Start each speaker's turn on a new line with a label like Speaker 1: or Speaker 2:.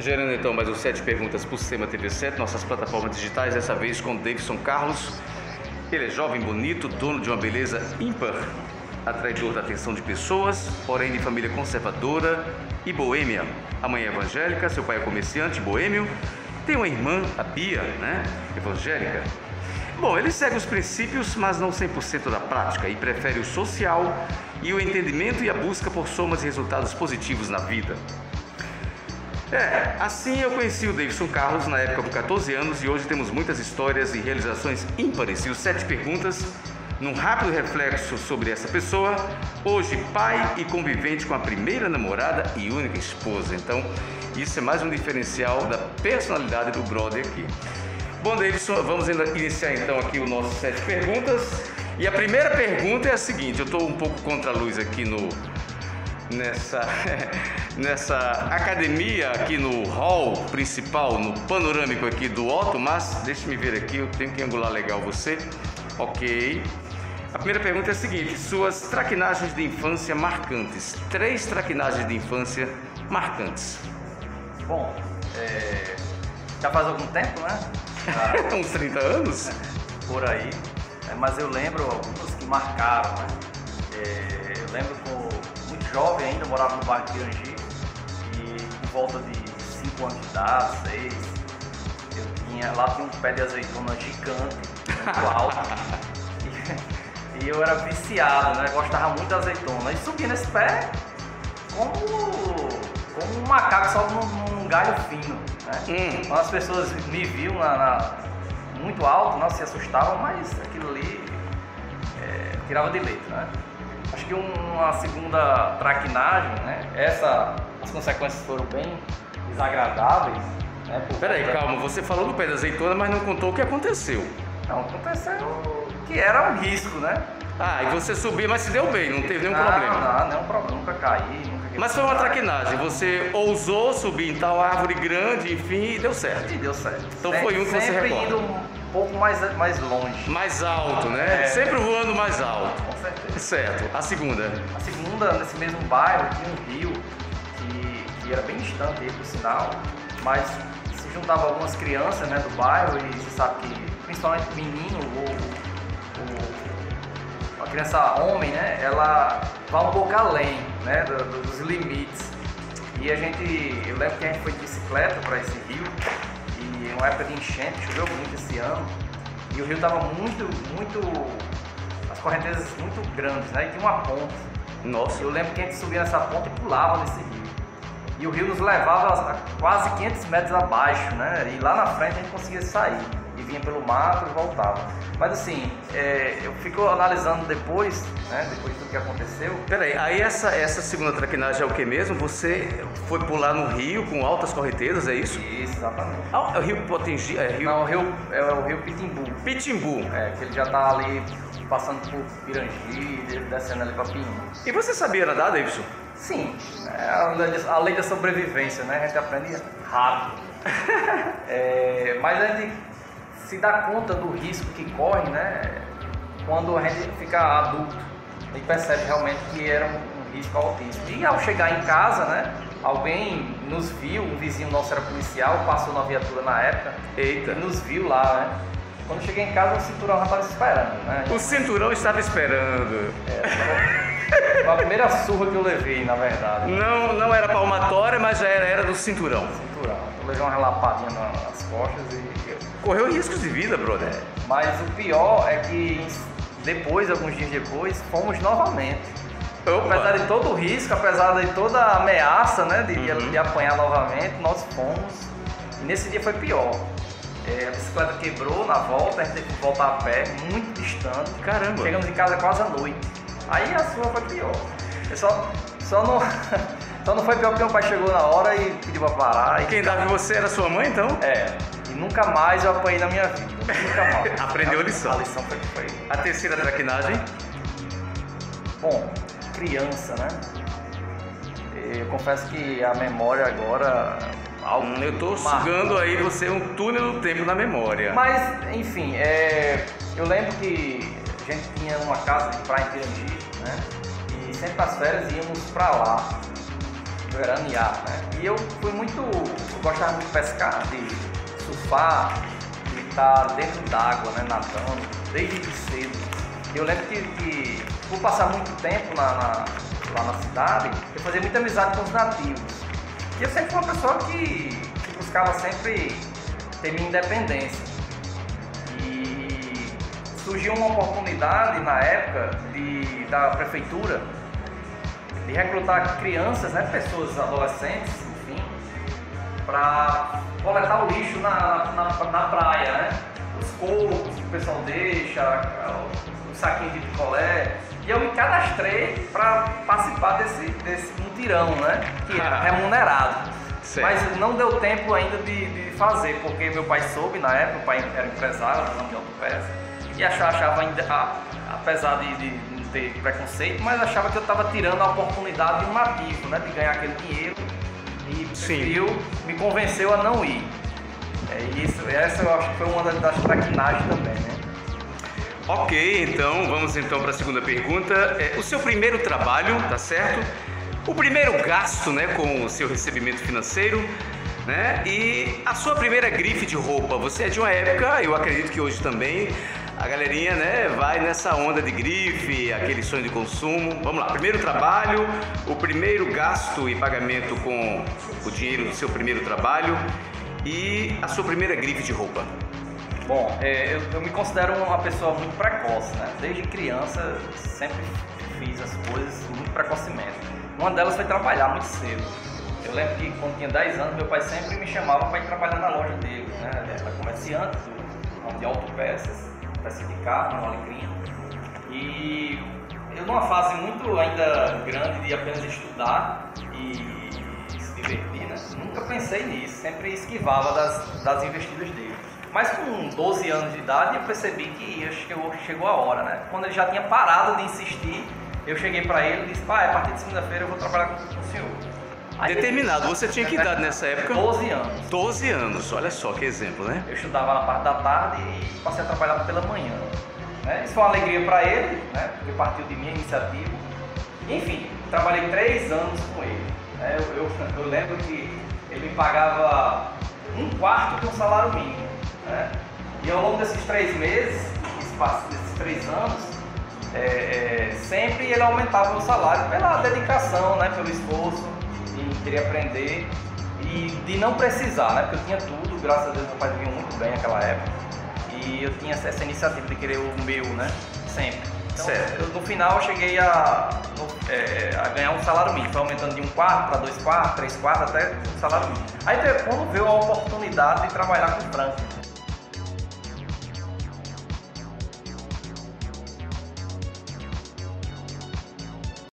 Speaker 1: Gerando então mais os 7 perguntas por Sema TV7, nossas plataformas digitais, dessa vez com Davidson Carlos. Ele é jovem, bonito, dono de uma beleza ímpar, atraidor da atenção de pessoas, porém de família conservadora e boêmia. A mãe é evangélica, seu pai é comerciante, boêmio. Tem uma irmã, a Bia, evangélica. Bom, ele segue os princípios, mas não 100% da prática, e prefere o social e o entendimento e a busca por somas e resultados positivos na vida. Assim eu conheci o Davidson Carlos na época com 14 anos e hoje temos muitas histórias e realizações ímpares. E os 7 perguntas, num rápido reflexo sobre essa pessoa, hoje pai e convivente com a primeira namorada e única esposa. Então, isso é mais um diferencial da personalidade do brother aqui. Bom, Davidson, vamos iniciar então aqui o nosso 7 perguntas. E a primeira pergunta é a seguinte: eu estou um pouco contra a luz aqui nessa academia, aqui no hall principal, no panorâmico aqui do Otto, mas deixe-me ver aqui, eu tenho que angular legal você. Ok. A primeira pergunta é a seguinte: suas traquinagens de infância marcantes. 3 traquinagens de infância marcantes.
Speaker 2: Bom, já faz algum tempo, né?
Speaker 1: Uns 30 anos?
Speaker 2: Por aí. Mas eu lembro algumas que marcaram, né? Eu lembro muito jovem ainda, morava no bairro de Pirangi e por volta de 5 anos de idade, 6, lá tinha um pé de azeitona gigante, muito alto. E eu era viciado, né? Gostava muito da azeitona. E subia nesse pé como um macaco só num galho fino, né? Então as pessoas me viam muito alto, não se assustavam, mas aquilo ali tirava de letra, né? Acho que uma segunda traquinagem, né? As consequências foram bem desagradáveis, né?
Speaker 1: Peraí, calma, você falou do pé da azeitona, mas não contou o que aconteceu.
Speaker 2: Não, aconteceu que era um risco, né?
Speaker 1: E você subiu, mas se deu bem, não teve nenhum problema.
Speaker 2: Não, nenhum problema, nunca caí,
Speaker 1: Mas foi uma traquinagem, você ousou subir em tal árvore grande, enfim, e deu certo.
Speaker 2: E deu certo.
Speaker 1: Então foi um que você recorda.
Speaker 2: Sempre indo um pouco mais longe.
Speaker 1: Mais alto, né? Sempre voando mais alto.
Speaker 2: Com certeza.
Speaker 1: Certo. A segunda?
Speaker 2: A segunda, nesse mesmo bairro, tinha um rio que era bem distante aí, por sinal, mas se juntavam algumas crianças, né, do bairro, e você sabe que, principalmente menino, a criança homem, né, ela vai um pouco além, né, dos limites. E eu lembro que a gente foi de bicicleta para esse rio, e uma época de enchente, choveu muito esse ano, e o rio estava as correntezas muito grandes, né, e tinha uma ponte.
Speaker 1: Nossa.
Speaker 2: Eu lembro que a gente subia nessa ponte e pulava nesse rio. E o rio nos levava a quase 500 metros abaixo, né, e lá na frente a gente conseguia sair. E vinha pelo mato e voltava. Mas assim, eu fico analisando depois, né, depois de tudo que aconteceu.
Speaker 1: Peraí, aí essa segunda traquinagem é o que mesmo? Você foi pular no rio com altas correntezas, é isso?
Speaker 2: Isso, exatamente.
Speaker 1: É o rio Potengi?
Speaker 2: Não, é o rio Pitimbu.
Speaker 1: Pitimbu.
Speaker 2: Que ele já tá ali passando por Pirangi, descendo ali pra Pinhos.
Speaker 1: E você sabia nadar, Davidson?
Speaker 2: Sim, a lei da sobrevivência, né? A gente aprende rápido. Mas a gente se dá conta do risco que corre, né? Quando a gente fica adulto e percebe realmente que era um risco altíssimo. E ao chegar em casa, né? Alguém nos viu, um vizinho nosso era policial, passou na viatura na época.
Speaker 1: Eita.
Speaker 2: E nos viu lá, né? Quando cheguei em casa, o cinturão já estava esperando, né?
Speaker 1: O cinturão estava esperando.
Speaker 2: Foi a primeira surra que eu levei, na verdade.
Speaker 1: Não era palmatória, mas já era do cinturão.
Speaker 2: Cinturão. Eu levei uma relapadinha nas costas e...
Speaker 1: Correu riscos de vida, brother.
Speaker 2: Mas o pior é que alguns dias depois, fomos novamente.
Speaker 1: Opa.
Speaker 2: Apesar de todo o risco, apesar de toda a ameaça, né, de apanhar novamente, nós fomos. E nesse dia foi pior. A bicicleta quebrou na volta, a gente teve que voltar a pé, muito distante.
Speaker 1: Caramba!
Speaker 2: Chegamos em casa quase à noite. Aí a sua foi pior. Só não foi pior porque meu pai chegou na hora e pediu pra parar.
Speaker 1: E quem dava em você era sua mãe, então?
Speaker 2: E nunca mais eu apanhei na minha vida. Nunca mais.
Speaker 1: Aprendeu a lição.
Speaker 2: A lição foi.
Speaker 1: A terceira traquinagem?
Speaker 2: Bom, criança, né? Eu confesso que a memória agora...
Speaker 1: eu tô sugando aí você um túnel do tempo na memória.
Speaker 2: Mas, enfim, eu lembro que a gente tinha uma casa de praia em Pirangi, né? E sempre nas férias íamos pra lá. veranear, né? E eu gostava muito de pescar, de surfar, de estar dentro d'água, né, nadando, desde cedo. Eu lembro que por passar muito tempo lá na cidade, eu fazia muita amizade com os nativos. E eu sempre fui uma pessoa que buscava sempre ter minha independência. E surgiu uma oportunidade na época da prefeitura de recrutar crianças, né, pessoas adolescentes, enfim, para coletar o lixo na praia, né? Os cocos que o pessoal deixa, os saquinhos de picolé. E eu me cadastrei para participar desse mutirão, né? Que era remunerado.
Speaker 1: Certo.
Speaker 2: Mas não deu tempo ainda de fazer, porque meu pai soube na época, o pai era empresário de autopeça, e achava ainda, apesar de não ter preconceito, mas achava que eu estava tirando a oportunidade de um nativo, né? De ganhar aquele dinheiro, e me convenceu a não ir. Essa eu acho que foi uma das traquinagens também, né?
Speaker 1: Ok, então vamos então para a segunda pergunta. O seu primeiro trabalho, tá certo? O primeiro gasto, né, com o seu recebimento financeiro, né? E a sua primeira grife de roupa. Você é de uma época, eu acredito que hoje também, a galerinha, né, vai nessa onda de grife, aquele sonho de consumo. Vamos lá, primeiro trabalho, o primeiro gasto e pagamento com o dinheiro do seu primeiro trabalho e a sua primeira grife de roupa.
Speaker 2: Bom, eu me considero uma pessoa muito precoce, né? Desde criança sempre fiz as coisas muito precocemente. Uma delas foi trabalhar muito cedo. Eu lembro que quando tinha 10 anos, meu pai sempre me chamava para ir trabalhar na loja dele, né? Ele era comerciante de autopeças, peça de carro, no Alecrim. E eu numa fase muito ainda grande de apenas estudar e se divertir, né? Nunca pensei nisso, sempre esquivava das investidas dele. Mas com 12 anos de idade eu percebi que chegou a hora, né? Quando ele já tinha parado de insistir, eu cheguei para ele e disse: pai, a partir de segunda-feira eu vou trabalhar com o senhor. Aí
Speaker 1: determinado, você tinha que idade nessa época?
Speaker 2: 12 anos.
Speaker 1: 12 anos, olha só que exemplo, né?
Speaker 2: Eu estudava na parte da tarde e passei a trabalhar pela manhã. Né? Isso foi uma alegria para ele, né? Porque partiu de minha iniciativa. Enfim, trabalhei 3 anos com ele. Né? Eu lembro que ele me pagava 1/4 de um salário mínimo. Né? E ao longo desses 3 meses, desses 3 anos, sempre ele aumentava o meu salário pela dedicação, né? Pelo esforço em querer aprender e de não precisar, né? Porque eu tinha tudo, graças a Deus meu pai vivia muito bem naquela época e eu tinha essa iniciativa de querer o meu, né? Sempre. Então, no final eu cheguei a ganhar um salário mínimo, foi aumentando de 1/4 para 2/4, 3/4 até o salário mínimo. Aí quando veio a oportunidade de trabalhar com franquia.